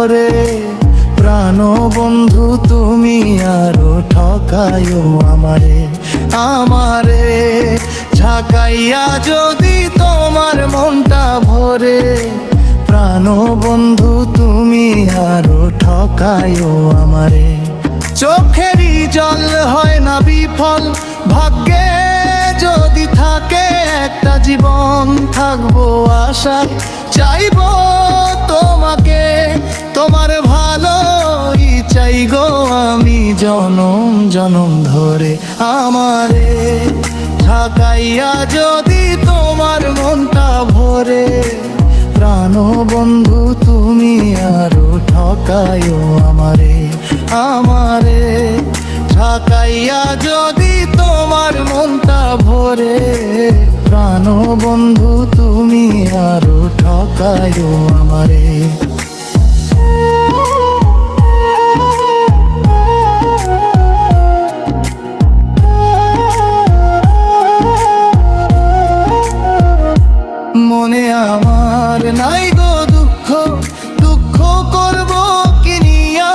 ভরে। প্রাণ বন্ধু তুমি আরো ঠকায়ো আমারে, আমারে ঝাঁকাইয়া যদি তোমার মনটা ভরে। প্রাণ বন্ধু তুমি আরো ঠকায়ো আমারে। চোখেরই জল হয় না বিফল, ভাগ্যে যদি থাকে একটা জীবন থাকবো আশায়। চাইবো তোমাকে, তোমার ভালোই চাই গো আমি জনম জনম ধরে। আমারে ঢাকাইয়া যদি তোমার মনটা ভরে। প্রাণ বন্ধু তুমি আরো ঠকায়ো আমারে, আমারে ঢাকাইয়া যদি তোমার মনটা ভরে। প্রাণ বন্ধু তুমি আরো ঠকায়ো আমারে। মনে আমার নাই গো দুঃখ, দুঃখ করব কি নিয়া।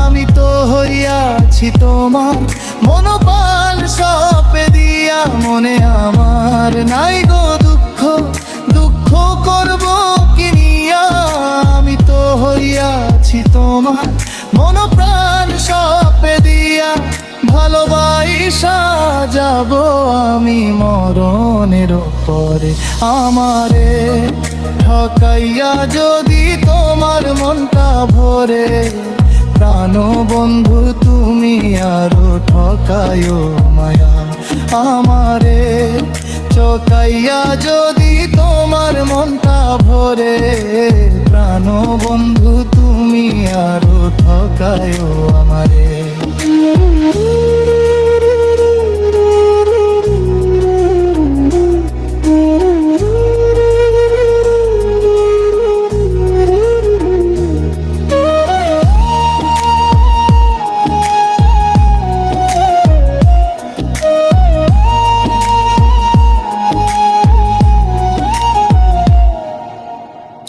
আমি তো হইয়াছি তোমার মনোপাল সপে দিয়া। মনে আমার নাই গো দুঃখ, দুঃখ করব কি নিয়া। আমি তো হইয়াছি তোমার মনোপ্রাণ সপে দিয়া। ভালোবাসা যাব আমি মরণের পরে। আমারে ঠকাইয়া যদি তোমার মনটা ভরে। প্রাণ বন্ধু তুমি আরো ঠকায়ো মায়া, আমারে ঠকাইয়া যদি তোমার মনটা ভরে। প্রাণ বন্ধু তুমি আরো ঠকায়ো আমারে।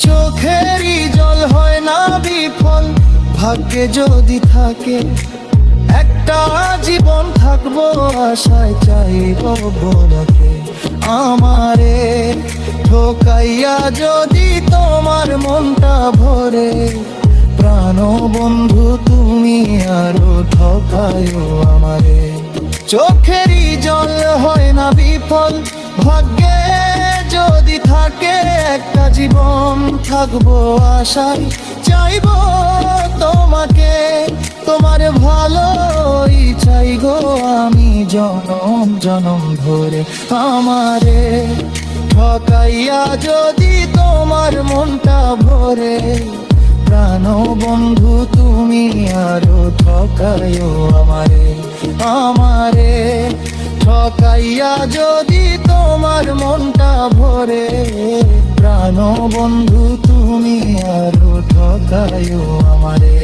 চোখেরই জল হয় না বিফল, ভাগ্যে যদি থাকে একটা জীবন থাকবো আশায়। চাইবো বলাকে আমারে ঠকাইয়া যদি তোমার মনটা ভরে। প্রাণ বন্ধু তুমি আরো ঠকায়ো আমারে। চোখেরই জল হয় না বিফল, ভাগ্যে যদি থাকে একটা জীবন থাকবো আশায়। চাইবো তোমাকে, তোমার ভালোই চাই গো আমি জনম জনম ধরে। আমারে ঠকাইয়া যদি তোমার মনটা ভরে। প্রাণ বন্ধু তুমি আরো ঠকায়ো আমারে, আমারে ঠকাইয়া যদি তোমার মনটা ভরে। প্রাণ বন্ধু তুমি আরো ঠকায়ো আমারে।